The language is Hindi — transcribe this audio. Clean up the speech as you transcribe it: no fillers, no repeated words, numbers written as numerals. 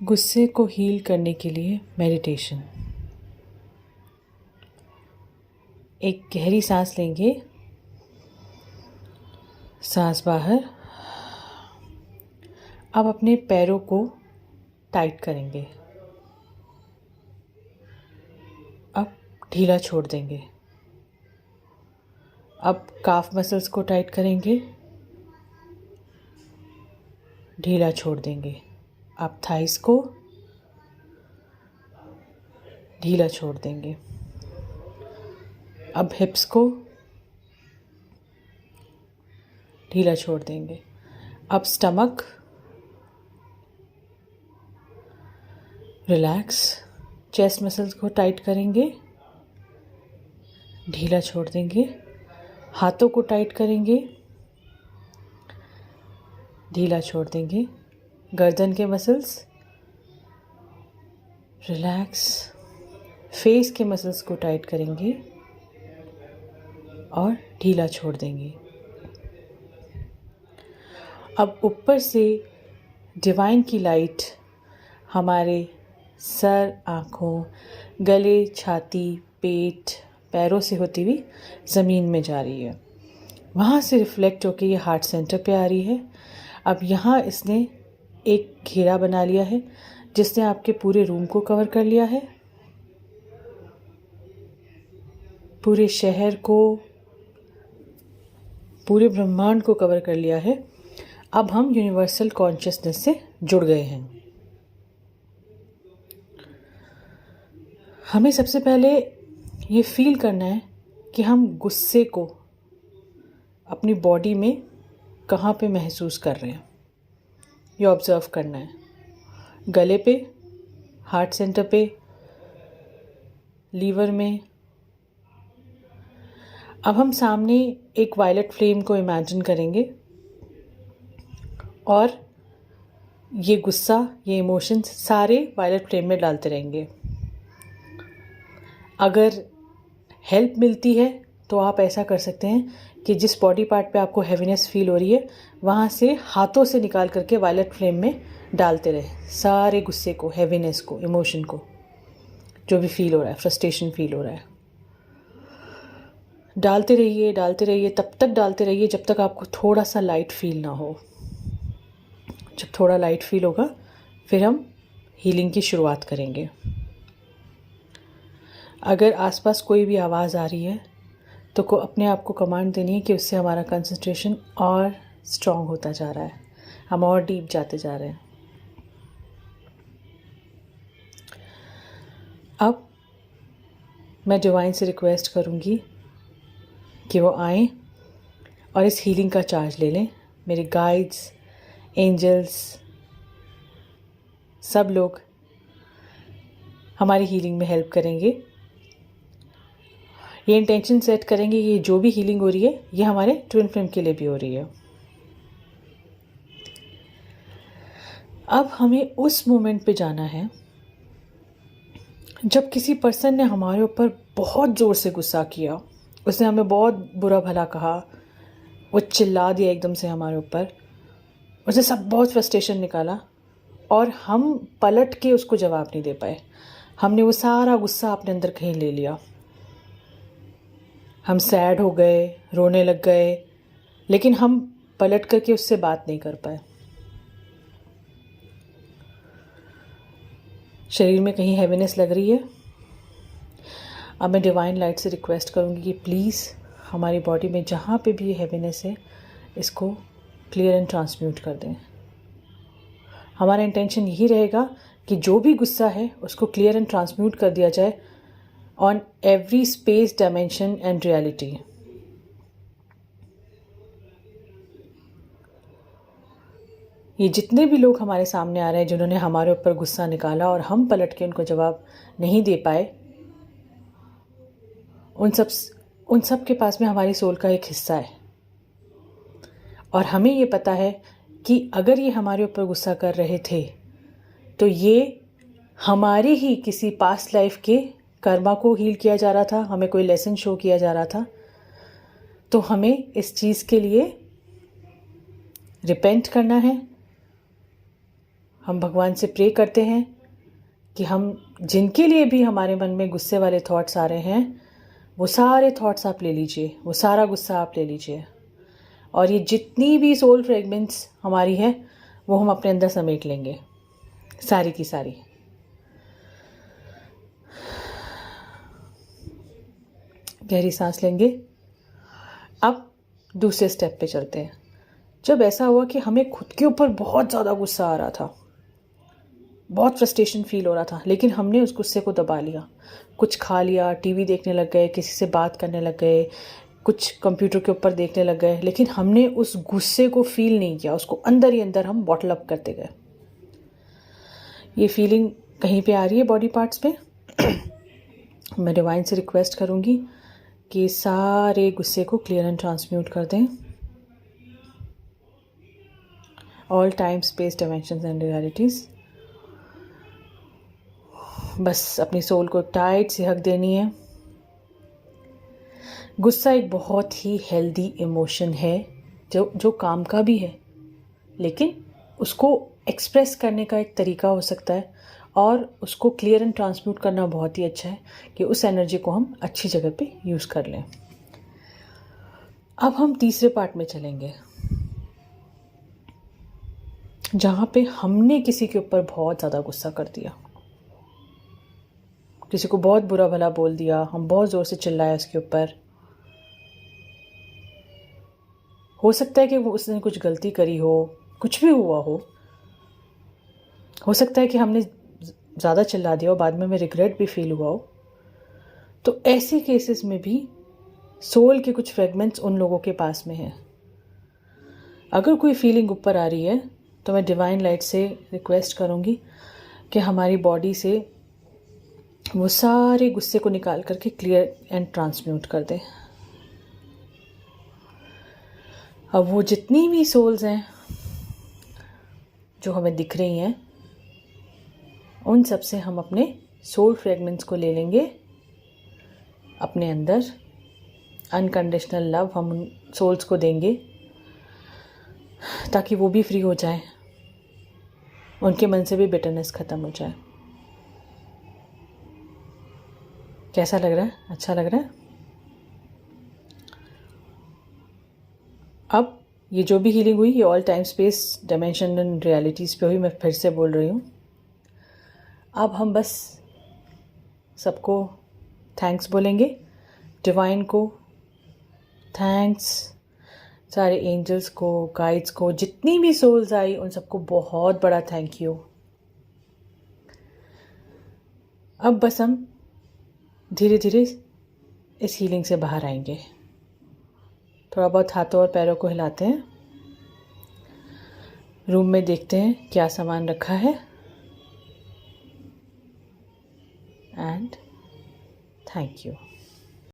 गुस्से को हील करने के लिए मेडिटेशन। एक गहरी सांस लेंगे, सांस बाहर। अब अपने पैरों को टाइट करेंगे, अब ढीला छोड़ देंगे। अब काफ मसल्स को टाइट करेंगे, ढीला छोड़ देंगे। अब थाइस को ढीला छोड़ देंगे। अब हिप्स को ढीला छोड़ देंगे। अब स्टमक रिलैक्स। चेस्ट मसल्स को टाइट करेंगे, ढीला छोड़ देंगे। हाथों को टाइट करेंगे, ढीला छोड़ देंगे। गर्दन के मसल्स रिलैक्स। फेस के मसल्स को टाइट करेंगे और ढीला छोड़ देंगे। अब ऊपर से डिवाइन की लाइट हमारे सर, आँखों, गले, छाती, पेट, पैरों से होती हुई ज़मीन में जा रही है। वहाँ से रिफ्लेक्ट होकर ये हार्ट सेंटर पे आ रही है। अब यहाँ इसने एक घेरा बना लिया है जिसने आपके पूरे रूम को कवर कर लिया है, पूरे शहर को, पूरे ब्रह्मांड को कवर कर लिया है। अब हम यूनिवर्सल कॉन्शियसनेस से जुड़ गए हैं। हमें सबसे पहले ये फील करना है कि हम गुस्से को अपनी बॉडी में कहाँ पे महसूस कर रहे हैं। ये ऑब्ज़र्व करना है, गले पे, हार्ट सेंटर पे, लीवर में। अब हम सामने एक वायलेट फ्लेम को इमेजिन करेंगे और ये गुस्सा, ये इमोशंस सारे वायलेट फ्लेम में डालते रहेंगे। अगर हेल्प मिलती है तो आप ऐसा कर सकते हैं कि जिस बॉडी पार्ट पे आपको हैवीनेस फील हो रही है वहाँ से हाथों से निकाल करके वायलेट फ्लेम में डालते रहे सारे गुस्से को, हैवीनेस को, इमोशन को, जो भी फील हो रहा है, फ्रस्ट्रेशन फील हो रहा है। डालते रहिए, तब तक डालते रहिए जब तक आपको थोड़ा सा लाइट फील ना हो। जब थोड़ा लाइट फील होगा फिर हम हीलिंग की शुरुआत करेंगे। अगर आसपास कोई भी आवाज़ आ रही है तो अपने आप को कमांड देनी है कि उससे हमारा कंसंट्रेशन और स्ट्रॉन्ग होता जा रहा है, हम और डीप जाते जा रहे हैं। अब मैं डिवाइन से रिक्वेस्ट करूँगी कि वो आएं और इस हीलिंग का चार्ज ले लें। मेरे गाइड्स, एंजल्स, सब लोग हमारी हीलिंग में हेल्प करेंगे। ये इंटेंशन सेट करेंगे ये जो भी हीलिंग हो रही है ये हमारे ट्विन फ्लेम के लिए भी हो रही है। अब हमें उस मोमेंट पे जाना है जब किसी पर्सन ने हमारे ऊपर बहुत ज़ोर से गुस्सा किया, उसने हमें बहुत बुरा भला कहा, वो चिल्ला दिया एकदम से हमारे ऊपर, उसने सब बहुत फ्रस्ट्रेशन निकाला और हम पलट के उसको जवाब नहीं दे पाए। हमने वो सारा गुस्सा अपने अंदर कहीं ले लिया। हम सैड हो गए, रोने लग गए, लेकिन हम पलट करके उससे बात नहीं कर पाए। शरीर में कहीं हैवीनेस लग रही है। अब मैं डिवाइन लाइट से रिक्वेस्ट करूँगी कि प्लीज़ हमारी बॉडी में जहाँ पे भी ये हैवीनेस है इसको क्लियर एंड ट्रांसम्यूट कर दें। हमारा इंटेंशन यही रहेगा कि जो भी गुस्सा है उसको क्लियर एंड ट्रांसम्यूट कर दिया जाए on every space, dimension and reality. ये जितने भी लोग हमारे सामने आ रहे हैं जिन्होंने हमारे ऊपर गुस्सा निकाला और हम पलट के उनको जवाब नहीं दे पाए, उन सब के पास में हमारी सोल का एक हिस्सा है और हमें ये पता है कि अगर ये हमारे ऊपर गुस्सा कर रहे थे तो ये हमारे ही किसी पास्ट लाइफ के कर्मा को हील किया जा रहा था, हमें कोई लेसन शो किया जा रहा था। तो हमें इस चीज़ के लिए रिपेंट करना है हम भगवान से प्रे करते हैं कि हम जिनके लिए भी हमारे मन में गुस्से वाले थॉट्स आ रहे हैं, वो सारे थॉट्स आप ले लीजिए, वो सारा गुस्सा आप ले लीजिए, और ये जितनी भी सोल फ्रेगमेंट्स हमारी है वो हम अपने अंदर समेट लेंगे, सारी की सारी। गहरी सांस लेंगे। अब दूसरे स्टेप पे चलते हैं। जब ऐसा हुआ कि हमें खुद के ऊपर बहुत ज़्यादा गुस्सा आ रहा था, बहुत फ्रस्ट्रेशन फील हो रहा था, लेकिन हमने उस गुस्से को दबा लिया, कुछ खा लिया, टीवी देखने लग गए, किसी से बात करने लग गए, कुछ कंप्यूटर के ऊपर देखने लग गए, लेकिन हमने उस गुस्से को फील नहीं किया, उसको अंदर ही अंदर हम बॉटल अप करते गए। ये फीलिंग कहीं पे आ रही है बॉडी पार्ट्स पे। मैं डिवाइन से रिक्वेस्ट करूँगी कि सारे गुस्से को क्लियर एंड ट्रांसम्यूट कर दें। All time, space, dimensions and realities. बस अपनी सोल को टाइट से हक देनी है। गुस्सा एक बहुत ही हेल्दी इमोशन है, जो काम का भी है, लेकिन उसको एक्सप्रेस करने का एक तरीका हो सकता है, और उसको क्लियर एंड ट्रांसम्यूट करना बहुत ही अच्छा है कि उस एनर्जी को हम अच्छी जगह पे यूज़ कर लें। अब हम तीसरे पार्ट में चलेंगे, जहाँ पे हमने किसी के ऊपर बहुत ज़्यादा गुस्सा कर दिया, किसी को बहुत बुरा भला बोल दिया, हम बहुत ज़ोर से चिल्लाए उसके ऊपर। हो सकता है कि वो उसने कुछ गलती करी हो, कुछ भी हुआ हो सकता है कि हमने ज़्यादा चिल्ला दिया हो, बाद में हमें रिग्रेट भी फील हुआ हो। तो ऐसे केसेस में भी सोल के कुछ फ्रेगमेंट्स उन लोगों के पास में हैं। अगर कोई फीलिंग ऊपर आ रही है तो मैं डिवाइन लाइट से रिक्वेस्ट करूँगी कि हमारी बॉडी से वो सारे गुस्से को निकाल करके क्लियर एंड ट्रांसम्यूट कर दे। अब वो जितनी भी सोल्स हैं जो हमें दिख रही हैं, उन सब से हम अपने सोल फ्रेगमेंट्स को ले लेंगे अपने अंदर। अनकंडीशनल लव हम उन सोल्स को देंगे ताकि वो भी फ्री हो जाए, उनके मन से भी बिटरनेस ख़त्म हो जाए। कैसा लग रहा है? अच्छा लग रहा है? अब ये जो भी हीलिंग हुई, ये all time, space, dimension and realities पे हुई। मैं फिर से बोल रही हूँ। अब हम बस सबको थैंक्स बोलेंगे, डिवाइन को थैंक्स, सारे एंजल्स को, गाइड्स को, जितनी भी सोल्स आई उन सबको बहुत बड़ा थैंक यू। अब बस हम धीरे धीरे इस हीलिंग से बाहर आएंगे। थोड़ा बहुत हाथों और पैरों को हिलाते हैं, रूम में देखते हैं क्या सामान रखा है, एंड थैंक यू।